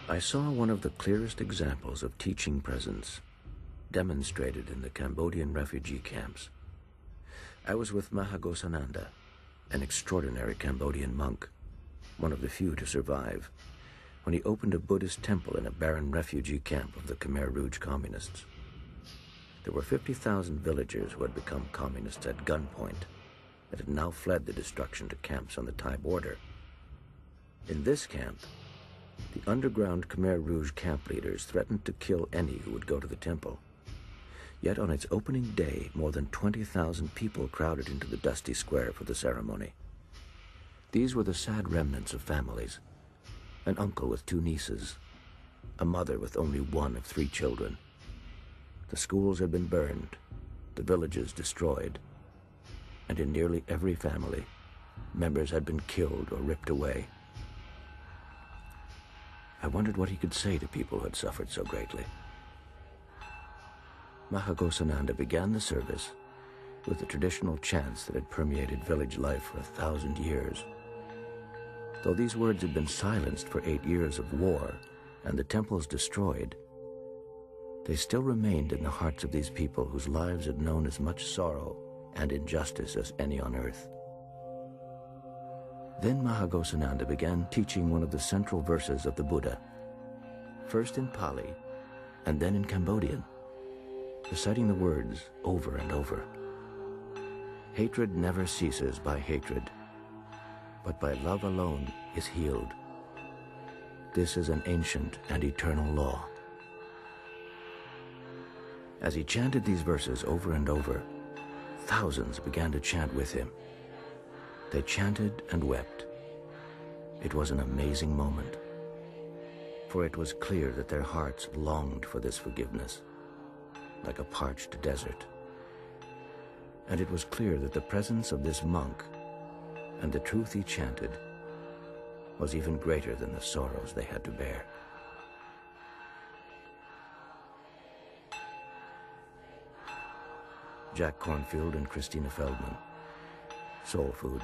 I saw one of the clearest examples of teaching presence demonstrated in the Cambodian refugee camps. I was with Mahagosananda, an extraordinary Cambodian monk, one of the few to survive, when he opened a Buddhist temple in a barren refugee camp of the Khmer Rouge communists. There were 50,000 villagers who had become communists at gunpoint and had now fled the destruction to camps on the Thai border. In this camp, the underground Khmer Rouge camp leaders threatened to kill any who would go to the temple. Yet on its opening day, more than 20,000 people crowded into the dusty square for the ceremony. These were the sad remnants of families: an uncle with 2 nieces, a mother with only one of 3 children. The schools had been burned, the villages destroyed, and in nearly every family, members had been killed or ripped away. I wondered what he could say to people who had suffered so greatly. Mahagosananda began the service with the traditional chants that had permeated village life for 1,000 years. Though these words had been silenced for 8 years of war and the temples destroyed, they still remained in the hearts of these people whose lives had known as much sorrow and injustice as any on earth. Then Mahagosananda began teaching one of the central verses of the Buddha, first in Pali and then in Cambodian, reciting the words over and over. Hatred never ceases by hatred, but by love alone is healed. This is an ancient and eternal law. As he chanted these verses over and over, thousands began to chant with him. They chanted and wept. It was an amazing moment, for it was clear that their hearts longed for this forgiveness, like a parched desert. And it was clear that the presence of this monk and the truth he chanted was even greater than the sorrows they had to bear. Jack Kornfield and Christina Feldman, Soul Food.